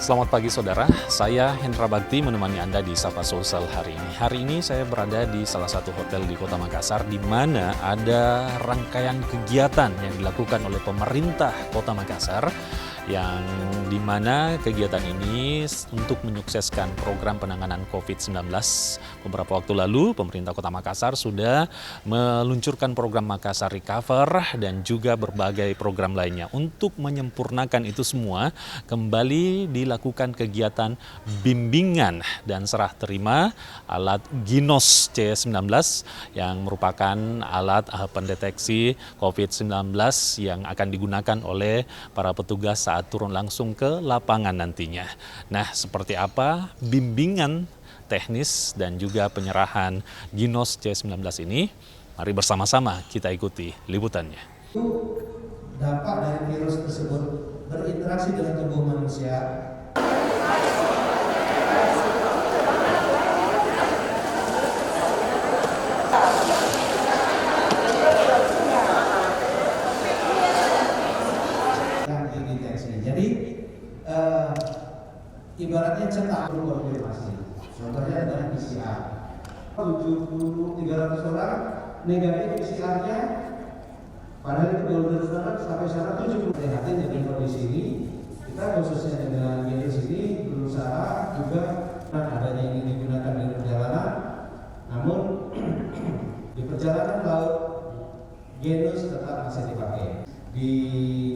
Selamat pagi saudara, saya Hendra Bakti menemani Anda di Sapa Sosial hari ini. Hari ini saya berada di salah satu hotel di Kota Makassar di mana ada rangkaian kegiatan yang dilakukan oleh pemerintah Kota Makassar yang dimana kegiatan ini untuk menyukseskan program penanganan COVID-19. Beberapa waktu lalu pemerintah Kota Makassar sudah meluncurkan program Makassar Recover dan juga berbagai program lainnya. Untuk menyempurnakan itu semua, kembali dilakukan kegiatan bimbingan dan serah terima alat Ginos C19 yang merupakan alat pendeteksi COVID-19 yang akan digunakan oleh para petugas saat turun langsung ke lapangan nantinya. Nah, seperti apa bimbingan teknis dan juga penyerahan Ginos C19 ini? Mari bersama-sama kita ikuti liputannya. Dampak dari virus tersebut berinteraksi dengan tubuh manusia. Jadi ibaratnya cetak konfirmasi. Contohnya adalah PCR. 300 orang negatif PCR-nya, padahal itu golden standard sampai sana 70. Prihatin dengan kondisi ini, kita khususnya dengan Ginos ini berusaha juga adanya ini digunakan di perjalanan. Namun di perjalanan laut Ginos tetap masih dipakai. Di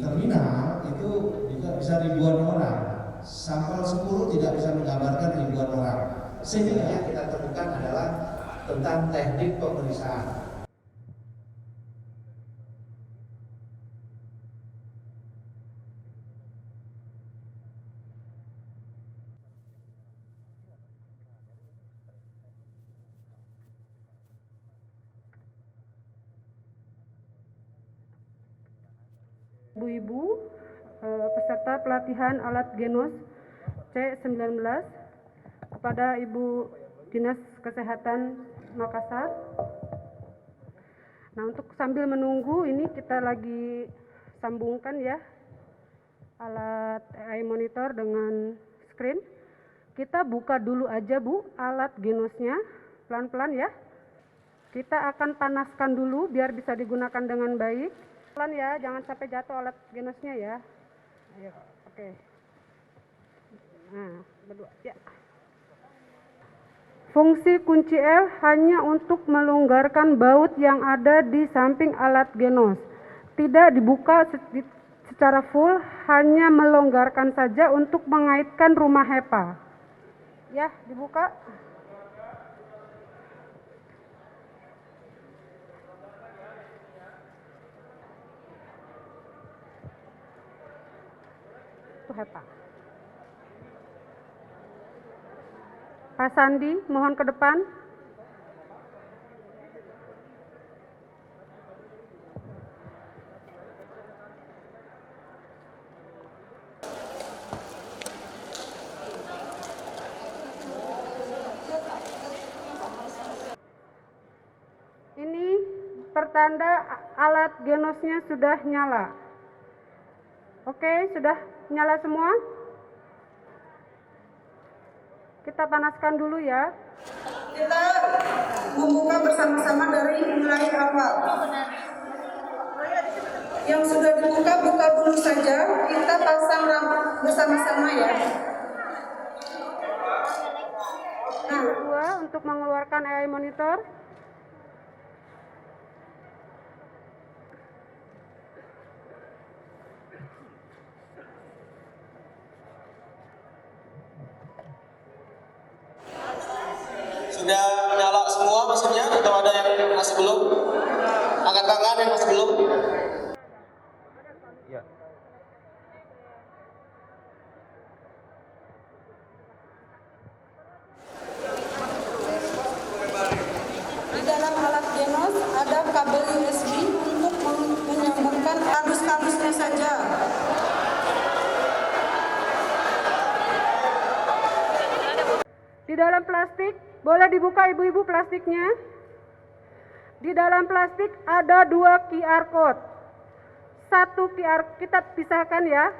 terminal itu juga bisa ribuan orang, sampel 10 tidak bisa menggambarkan ribuan orang. Sehingga yang kita temukan adalah tentang teknik pemeriksaan. Ibu-ibu peserta pelatihan alat Ginos C19 kepada Ibu Dinas Kesehatan Makassar. Nah, untuk sambil menunggu ini kita lagi sambungkan ya alat AI monitor dengan screen. Kita buka dulu aja Bu alat Ginosnya pelan-pelan ya. Kita akan panaskan dulu biar bisa digunakan dengan baik. Pelan ya, jangan sampai jatuh alat Ginosnya ya. Ayo, oke. Nah, berdua ya. Fungsi kunci L hanya untuk melonggarkan baut yang ada di samping alat Ginos. Tidak dibuka secara full, hanya melonggarkan saja untuk mengaitkan rumah HEPA. Ya, dibuka. Itu HEPA. Pak Sandi, mohon ke depan. Ini pertanda alat Ginosnya sudah nyala. Oke, sudah nyala semua? Kita panaskan dulu ya. Kita membuka bersama-sama dari mulai awal. Yang sudah dibuka, buka dulu saja. Kita pasang bersama-sama ya. Nah, Kedua, untuk mengeluarkan AI monitor. Sudah nyala semua mesinnya atau ada yang masih belum? Angkat tangan yang masih belum? Ya. di dalam alat Ginos ada kabel USB untuk menyambungkan kardus-kardusnya saja. Di dalam plastik, boleh dibuka ibu-ibu plastiknya. Di dalam plastik ada 2 QR code. Satu QR, kita pisahkan ya.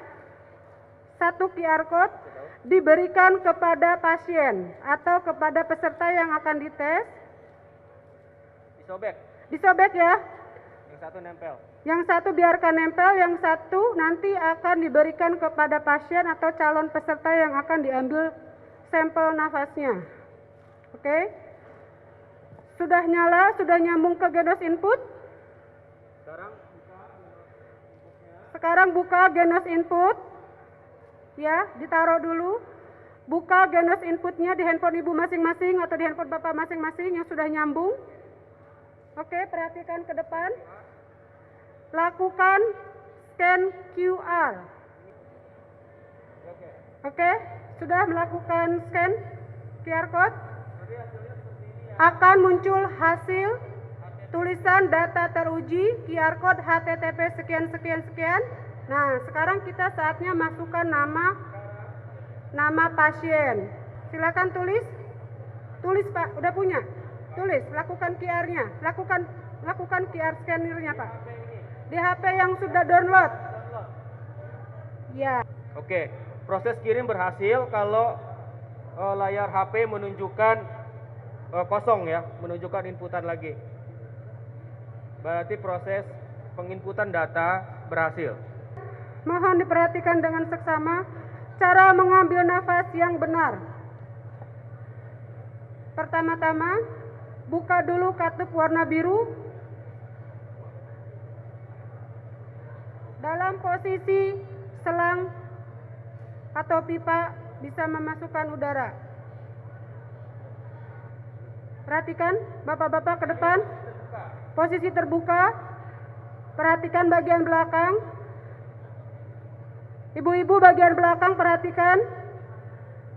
satu QR code diberikan kepada pasien atau kepada peserta yang akan dites. Disobek ya. Yang satu nempel. Yang satu biarkan nempel, yang satu nanti akan diberikan kepada pasien atau calon peserta yang akan diambil sampel nafasnya. Oke? Sudah nyala, sudah nyambung ke Genos Input? Sekarang buka Genos Input. Ya, ditaruh dulu. Buka Genos Inputnya di handphone ibu masing-masing atau di handphone bapak masing-masing yang sudah nyambung. Oke, perhatikan ke depan. Lakukan scan QR. Oke, sudah melakukan scan QR code. Akan muncul hasil tulisan data teruji QR code HTTP sekian sekian sekian. Nah, sekarang kita saatnya masukkan nama pasien. Silakan tulis. Tulis Pak, udah punya. Tulis, lakukan QR-nya. Lakukan QR scanner-nya Pak. Di HP yang sudah download. Ya. Oke, proses kirim berhasil kalau layar HP menunjukkan kosong ya, menunjukkan inputan lagi. Berarti proses penginputan data berhasil. Mohon diperhatikan dengan seksama cara mengambil nafas yang benar. Pertama-tama, buka dulu katup warna biru. Dalam posisi selang atau pipa bisa memasukkan udara. Perhatikan bapak-bapak ke depan. Posisi terbuka. Perhatikan bagian belakang. Ibu-ibu bagian belakang perhatikan.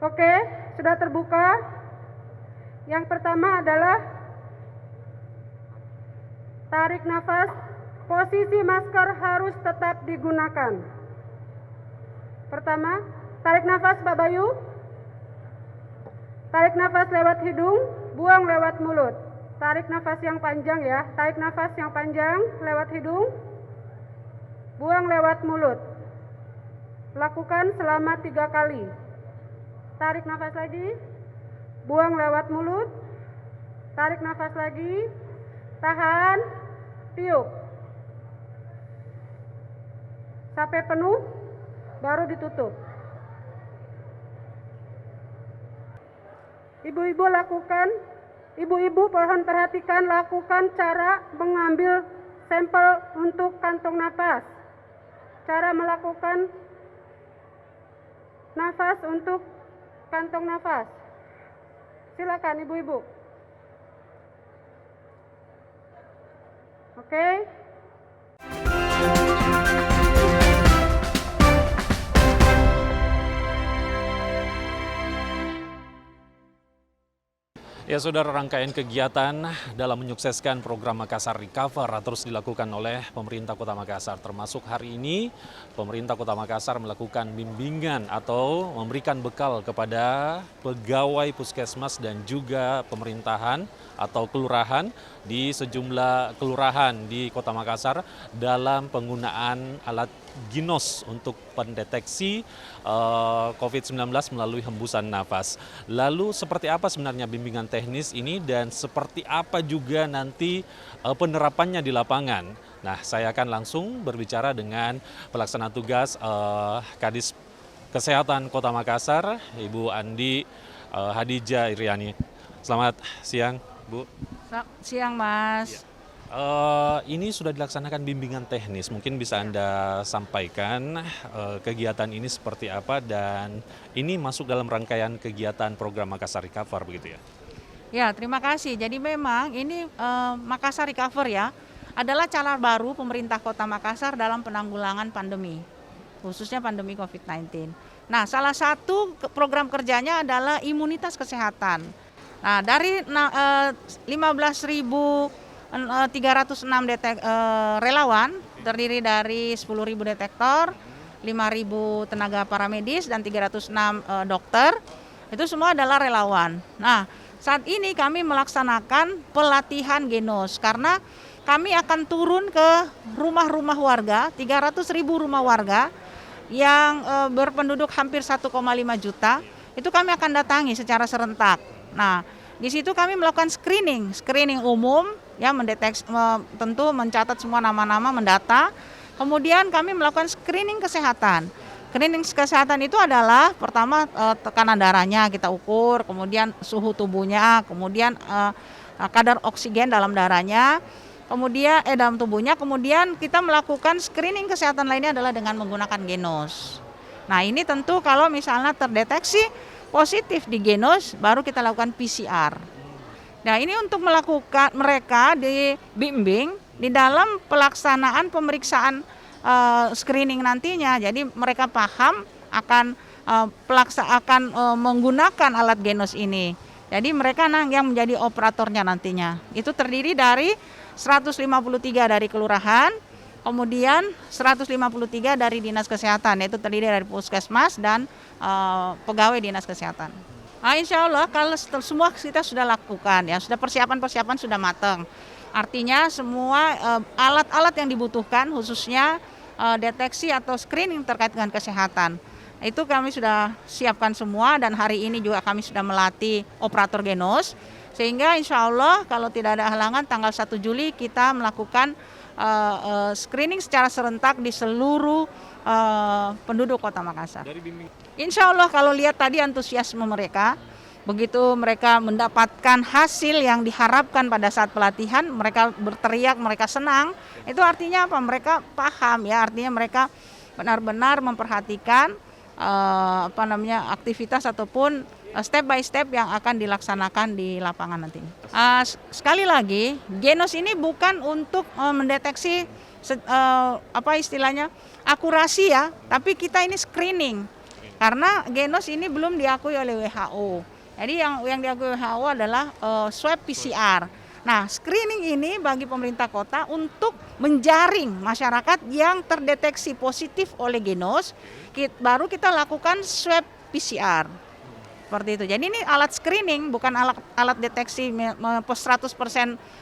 Oke, sudah terbuka. Yang pertama adalah tarik nafas. Posisi masker harus tetap digunakan. Pertama, tarik nafas Pak Bayu. Tarik nafas lewat hidung, buang lewat mulut. Tarik nafas yang panjang ya. Tarik nafas yang panjang lewat hidung, buang lewat mulut. Lakukan selama 3 kali. Tarik nafas lagi, buang lewat mulut. Tarik nafas lagi, tahan, tiup. Sampai penuh, baru ditutup. Ibu-ibu lakukan, ibu-ibu mohon perhatikan, lakukan cara mengambil sampel untuk kantong nafas. Cara melakukan nafas untuk kantong nafas. Silakan ibu-ibu. Oke. Ya saudara, rangkaian kegiatan dalam menyukseskan program Makassar Recover terus dilakukan oleh pemerintah Kota Makassar. Termasuk hari ini pemerintah Kota Makassar melakukan bimbingan atau memberikan bekal kepada pegawai puskesmas dan juga pemerintahan atau kelurahan di sejumlah kelurahan di Kota Makassar dalam penggunaan alat Ginos untuk pendeteksi COVID-19 melalui hembusan nafas. Lalu seperti apa sebenarnya bimbingan teknis ini dan seperti apa juga nanti penerapannya di lapangan? Nah, saya akan langsung berbicara dengan pelaksana tugas Kadis Kesehatan Kota Makassar, Ibu Andi Hadijah Iriani. Selamat siang, Bu. Siang, Mas. Ini sudah dilaksanakan bimbingan teknis, mungkin bisa Anda sampaikan kegiatan ini seperti apa dan ini masuk dalam rangkaian kegiatan program Makassar Recover begitu ya? Ya, terima kasih. Jadi memang ini Makassar Recover ya adalah cara baru pemerintah Kota Makassar dalam penanggulangan pandemi, khususnya pandemi COVID-19. Nah, salah satu program kerjanya adalah imunitas kesehatan. Nah, dari 15.306 relawan terdiri dari 10.000 detektor, 5.000 tenaga paramedis dan 306 dokter. Itu semua adalah relawan. Nah, saat ini kami melaksanakan pelatihan Genos karena kami akan turun ke rumah-rumah warga, 300.000 rumah warga yang berpenduduk hampir 1,5 juta, itu kami akan datangi secara serentak. Nah, di situ kami melakukan screening umum, ya, mendeteksi, tentu mencatat semua nama-nama, mendata. Kemudian kami melakukan screening kesehatan. Screening kesehatan itu adalah pertama tekanan darahnya kita ukur, kemudian suhu tubuhnya, kemudian kadar oksigen dalam darahnya, kemudian dalam tubuhnya, kemudian kita melakukan screening kesehatan lainnya adalah dengan menggunakan genos. Nah, ini tentu kalau misalnya terdeteksi positif di genos, baru kita lakukan PCR. Nah, ini untuk melakukan mereka dibimbing di dalam pelaksanaan pemeriksaan screening nantinya. Jadi mereka paham akan menggunakan alat genos ini. Jadi mereka yang menjadi operatornya nantinya. Itu terdiri dari 153 dari kelurahan, kemudian 153 dari dinas kesehatan, yaitu terdiri dari puskesmas dan pegawai dinas kesehatan. Nah, insya Allah kalau semua kita sudah lakukan, ya, sudah persiapan sudah matang. Artinya semua alat-alat yang dibutuhkan, khususnya deteksi atau screening terkait dengan kesehatan, itu kami sudah siapkan semua, dan hari ini juga kami sudah melatih operator genos, sehingga insya Allah kalau tidak ada halangan tanggal 1 Juli kita melakukan screening secara serentak di seluruh penduduk Kota Makassar. Insya Allah kalau lihat tadi antusiasme mereka, begitu mereka mendapatkan hasil yang diharapkan pada saat pelatihan, mereka berteriak, mereka senang. Itu artinya apa? Mereka paham, ya, artinya mereka benar-benar memperhatikan aktivitas ataupun step by step yang akan dilaksanakan di lapangan nanti. Sekali lagi, genos ini bukan untuk mendeteksi akurasi, ya, tapi kita ini screening. Karena genos ini belum diakui oleh WHO. Jadi yang diakui WHO adalah swab PCR. Nah, screening ini bagi pemerintah kota untuk menjaring masyarakat yang terdeteksi positif oleh genos, baru kita lakukan swab PCR. Seperti itu. Jadi ini alat screening, bukan alat deteksi 100%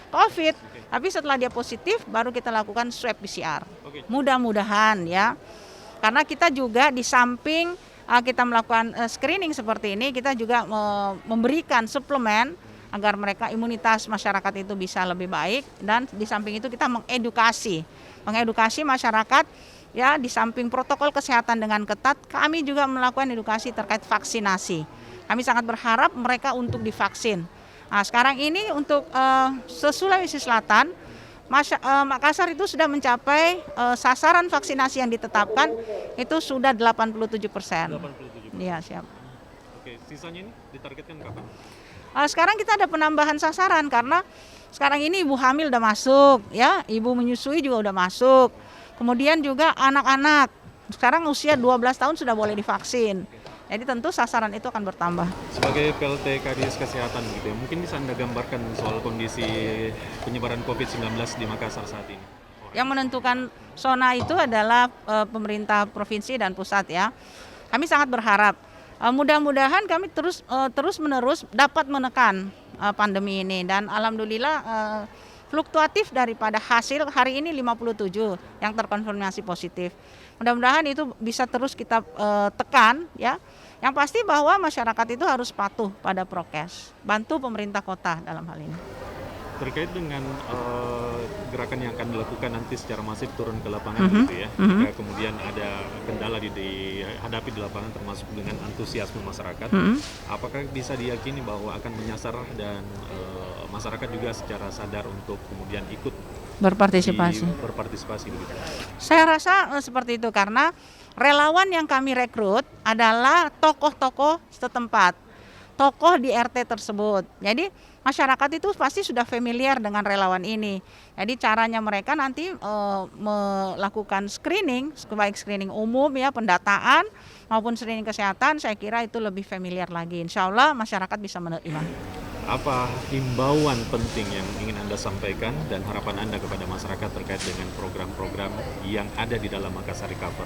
COVID, tapi setelah dia positif baru kita lakukan swab PCR. Mudah-mudahan, ya. Karena kita juga di samping kita melakukan screening seperti ini, kita juga memberikan suplemen agar mereka imunitas masyarakat itu bisa lebih baik, dan di samping itu kita mengedukasi masyarakat, ya, di samping protokol kesehatan dengan ketat, kami juga melakukan edukasi terkait vaksinasi. Kami sangat berharap mereka untuk divaksin. Nah, sekarang ini untuk Sulawesi Selatan, Makassar itu sudah mencapai sasaran vaksinasi yang ditetapkan itu sudah 87%. Iya, siap. Oke, sisanya ini ditargetkan kapan? Sekarang kita ada penambahan sasaran karena sekarang ini ibu hamil udah masuk, ya, ibu menyusui juga udah masuk. Kemudian juga anak-anak sekarang usia 12 tahun sudah boleh divaksin. Jadi tentu sasaran itu akan bertambah. Sebagai PLT Kadis Kesehatan gitu ya, mungkin bisa Anda gambarkan soal kondisi penyebaran COVID-19 di Makassar saat ini. Yang menentukan zona itu adalah pemerintah provinsi dan pusat, ya. Kami sangat berharap mudah-mudahan kami terus-menerus dapat menekan pandemi ini, dan alhamdulillah fluktuatif daripada hasil hari ini 57 yang terkonfirmasi positif. Mudah-mudahan itu bisa terus kita tekan, ya. Yang pasti bahwa masyarakat itu harus patuh pada prokes, bantu pemerintah kota dalam hal ini. Terkait dengan gerakan yang akan dilakukan nanti secara masif turun ke lapangan gitu ya, jika kemudian ada kendala dihadapi di lapangan termasuk dengan antusiasme masyarakat, apakah bisa diyakini bahwa akan menyasar dan masyarakat juga secara sadar untuk kemudian ikut berpartisipasi begitu? Saya rasa seperti itu, karena relawan yang kami rekrut adalah tokoh-tokoh setempat, tokoh di RT tersebut. Jadi masyarakat itu pasti sudah familiar dengan relawan ini. Jadi caranya mereka nanti melakukan screening, baik screening umum, ya, pendataan maupun screening kesehatan, saya kira itu lebih familiar lagi. Insya Allah masyarakat bisa menerima. Apa himbauan penting yang ingin Anda sampaikan dan harapan Anda kepada masyarakat terkait dengan program-program yang ada di dalam Makassar Recover?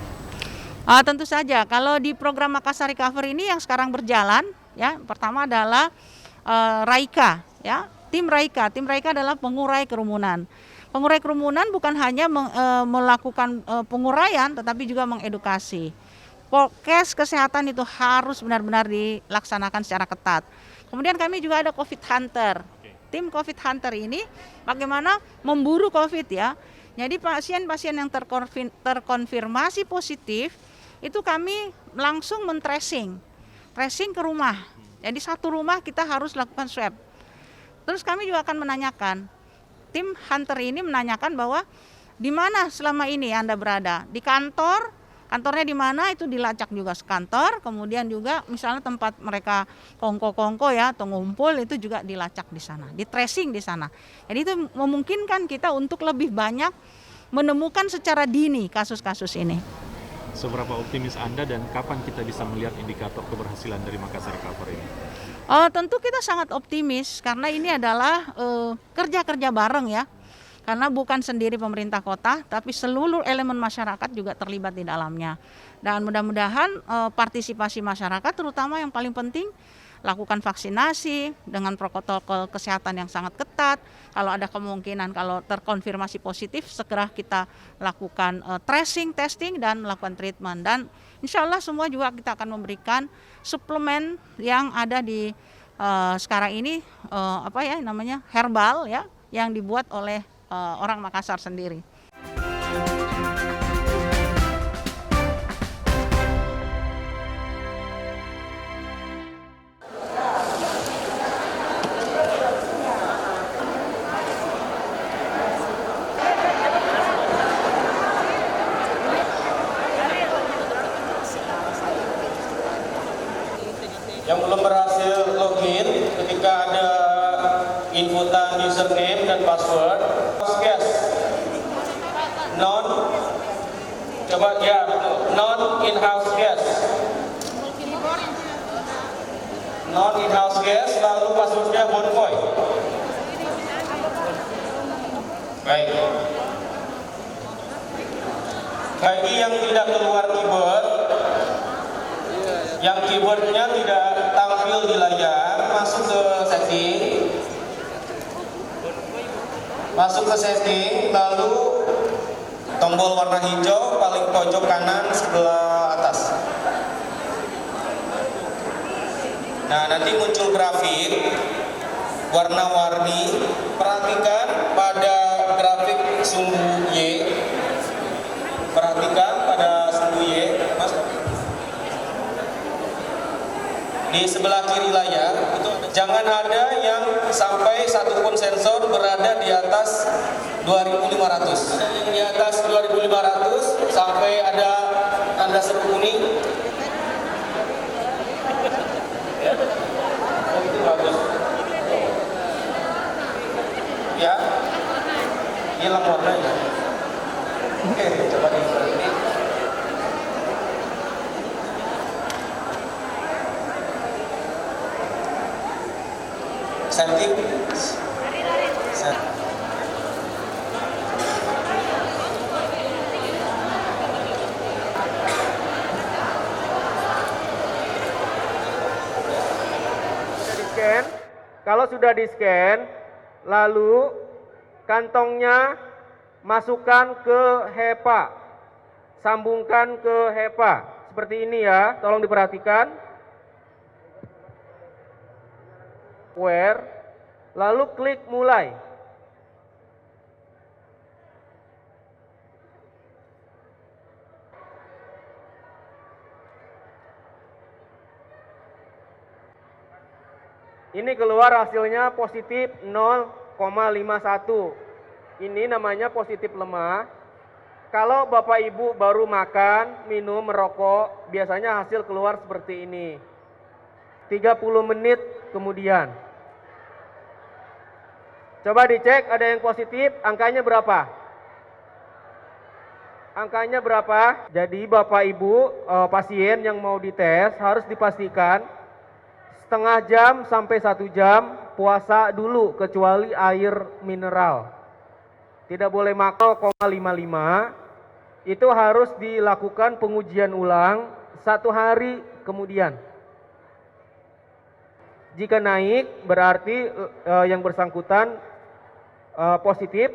Tentu saja, kalau di program Makassar Recover ini yang sekarang berjalan, ya, pertama adalah Raika, ya, tim Raika adalah pengurai kerumunan. Pengurai kerumunan bukan hanya melakukan penguraian, tetapi juga mengedukasi. Prokes kesehatan itu harus benar-benar dilaksanakan secara ketat. Kemudian kami juga ada COVID Hunter. Tim COVID Hunter ini bagaimana memburu COVID ya. Jadi pasien-pasien yang terkonfirmasi positif itu kami langsung tracing ke rumah. Jadi satu rumah kita harus lakukan swab. Terus kami juga akan menanyakan, tim Hunter ini menanyakan bahwa di mana selama ini Anda berada? Di kantor? Kantornya di mana itu dilacak juga sekantor, kemudian juga misalnya tempat mereka kongko-kongko ya atau ngumpul itu juga dilacak di sana, di tracing di sana. Jadi itu memungkinkan kita untuk lebih banyak menemukan secara dini kasus-kasus ini. Seberapa optimis Anda dan kapan kita bisa melihat indikator keberhasilan dari Makassar Recover ini? Tentu kita sangat optimis karena ini adalah kerja-kerja bareng ya. Karena bukan sendiri pemerintah kota, tapi seluruh elemen masyarakat juga terlibat di dalamnya. Dan mudah-mudahan partisipasi masyarakat, terutama yang paling penting, lakukan vaksinasi dengan protokol kesehatan yang sangat ketat. Kalau ada kemungkinan, kalau terkonfirmasi positif, segera kita lakukan tracing, testing, dan melakukan treatment. Dan insya Allah semua juga kita akan memberikan suplemen yang ada di sekarang ini, herbal ya, yang dibuat oleh orang Makassar sendiri. Yang belum berhasil login ketika ada inputan username dan password, guys, non in-house guest, lalu passwordnya bonvoy. Baik. Bagi yang tidak keluar keyboard, yang keyboardnya tidak tampil di layar, masuk ke setting, lalu tombol warna hijau paling pojok kanan sebelah atas. Nah, nanti muncul grafik warna-warni. Perhatikan pada grafik sumbu Y. Perhatikan pada sumbu Y, Mas. Di sebelah kiri layar itu jangan ada yang sampai satupun sensor berada di atas 2500. Yang di atas 2500 sampai ada tanda seru kuning. Oh, itu bagus. Ya, hilang warnanya. Oke, coba di setting. Di-scan. Kalau sudah di-scan, lalu kantongnya masukkan ke HEPA. Sambungkan ke HEPA. Seperti ini ya, tolong diperhatikan. Where, lalu klik mulai. Ini keluar hasilnya positif 0,51. Ini namanya positif lemah. Kalau Bapak Ibu baru makan, minum, merokok, biasanya hasil keluar seperti ini. 30 menit kemudian. Coba dicek ada yang positif, angkanya berapa? Angkanya berapa? Jadi Bapak Ibu pasien yang mau dites harus dipastikan setengah jam sampai 1 jam puasa dulu kecuali air mineral. Tidak boleh makan 0,55. Itu harus dilakukan pengujian ulang 1 hari kemudian. Jika naik berarti yang bersangkutan positif,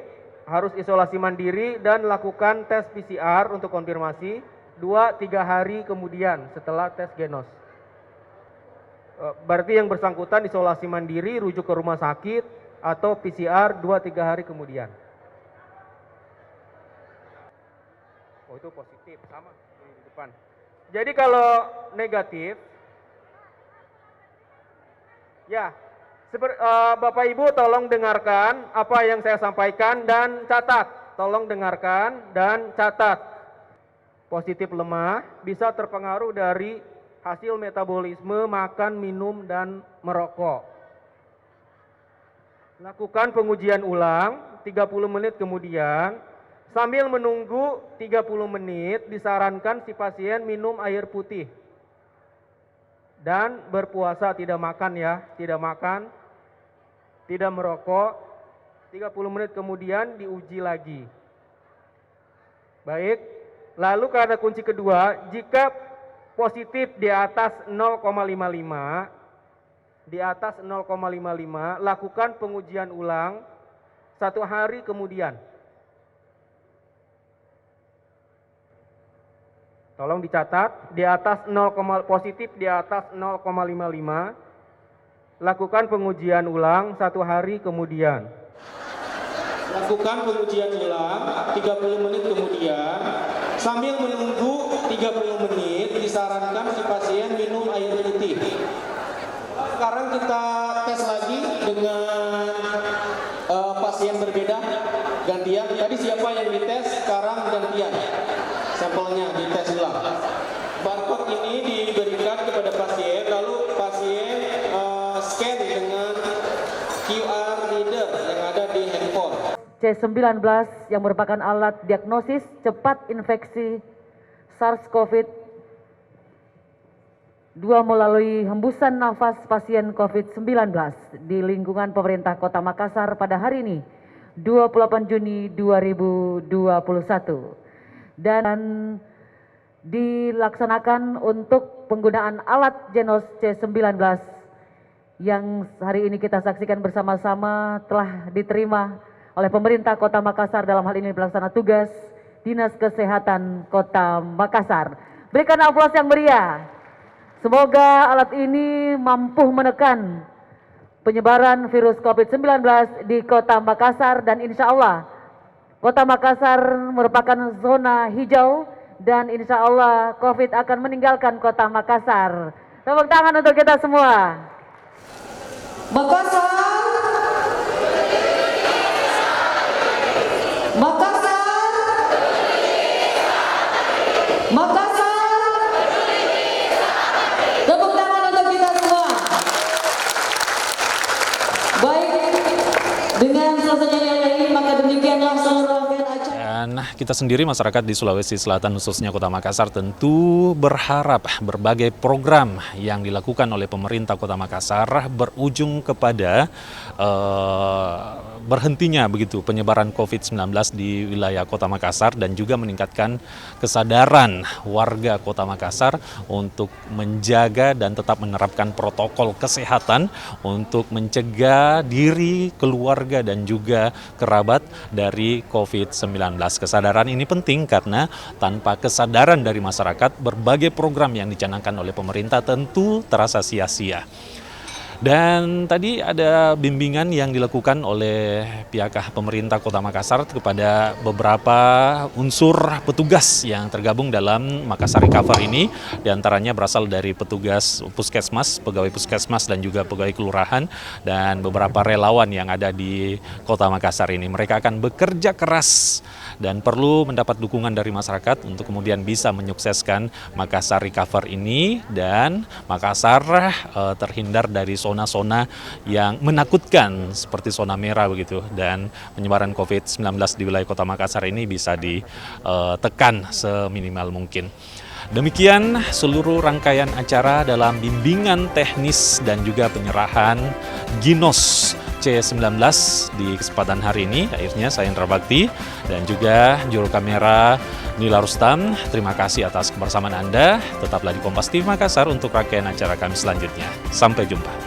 harus isolasi mandiri dan lakukan tes PCR untuk konfirmasi. 2-3 hari kemudian setelah tes genos. Berarti yang bersangkutan isolasi mandiri, rujuk ke rumah sakit, atau PCR 2-3 hari kemudian. Oh, itu positif, sama di depan. Jadi kalau negatif, ya, Bapak Ibu tolong dengarkan apa yang saya sampaikan dan catat. Tolong dengarkan dan catat. Positif lemah bisa terpengaruh dari hasil metabolisme, makan, minum, dan merokok. Lakukan pengujian ulang 30 menit kemudian. Sambil menunggu 30 menit, disarankan si pasien minum air putih. Dan berpuasa, tidak makan ya, tidak makan, tidak merokok. 30 menit kemudian diuji lagi. Baik, lalu karena kunci kedua, jika positif di atas 0,55, lakukan pengujian ulang 1 hari kemudian. Tolong dicatat, positif di atas 0,55, lakukan pengujian ulang 1 hari kemudian. Lakukan pengujian ulang 30 menit kemudian. Sambil menunggu 30 menit, disarankan si pasien minum air putih. Sekarang kita tes lagi dengan pasien berbeda, gantian. Tadi siapa yang dites, sekarang gantian. Sampelnya dites ulang. Barcode ini diberikan kepada pasien, lalu pasien scan dengan QR reader yang ada di handphone. C19 yang merupakan alat diagnosis cepat infeksi SARS-CoV-2 melalui hembusan nafas pasien COVID-19 di lingkungan pemerintah Kota Makassar pada hari ini, 28 Juni 2021. Dan dilaksanakan untuk penggunaan alat Genos C19 yang hari ini kita saksikan bersama-sama telah diterima oleh pemerintah Kota Makassar, dalam hal ini pelaksana tugas Dinas Kesehatan Kota Makassar. Berikan aplaus yang meriah. Semoga alat ini mampu menekan penyebaran virus COVID-19 di Kota Makassar, dan insya Allah Kota Makassar merupakan zona hijau dan insya Allah COVID akan meninggalkan Kota Makassar. Tepuk tangan untuk kita semua. Makassar, Makassar, Makassar. Tepuk tangan untuk kita semua. Baik, dengan selesainya nyanyi ini, maka demikianlah seluruh rangkaian acara. Dan kita sendiri masyarakat di Sulawesi Selatan khususnya Kota Makassar tentu berharap berbagai program yang dilakukan oleh pemerintah Kota Makassar berujung kepada berhentinya begitu penyebaran COVID-19 di wilayah Kota Makassar, dan juga meningkatkan kesadaran warga Kota Makassar untuk menjaga dan tetap menerapkan protokol kesehatan untuk mencegah diri, keluarga, dan juga kerabat dari COVID-19. Kesadaran ini penting karena tanpa kesadaran dari masyarakat, berbagai program yang dicanangkan oleh pemerintah tentu terasa sia-sia. Dan tadi ada bimbingan yang dilakukan oleh pihak pemerintah Kota Makassar kepada beberapa unsur petugas yang tergabung dalam Makassar Recover ini. Di antaranya berasal dari petugas puskesmas, pegawai puskesmas, dan juga pegawai kelurahan, dan beberapa relawan yang ada di Kota Makassar ini. Mereka akan bekerja keras dan perlu mendapat dukungan dari masyarakat untuk kemudian bisa menyukseskan Makassar Recover ini, dan Makassar terhindar dari zona-zona yang menakutkan seperti zona merah begitu, dan penyebaran COVID-19 di wilayah Kota Makassar ini bisa ditekan seminimal mungkin. Demikian seluruh rangkaian acara dalam bimbingan teknis dan juga penyerahan Genos C19 di kesempatan hari ini. Akhirnya saya Indra Bakti dan juga juru kamera Nila Rustam. Terima kasih atas kebersamaan Anda. Tetaplah di Kompas TV Makassar untuk rangkaian acara kami selanjutnya. Sampai jumpa.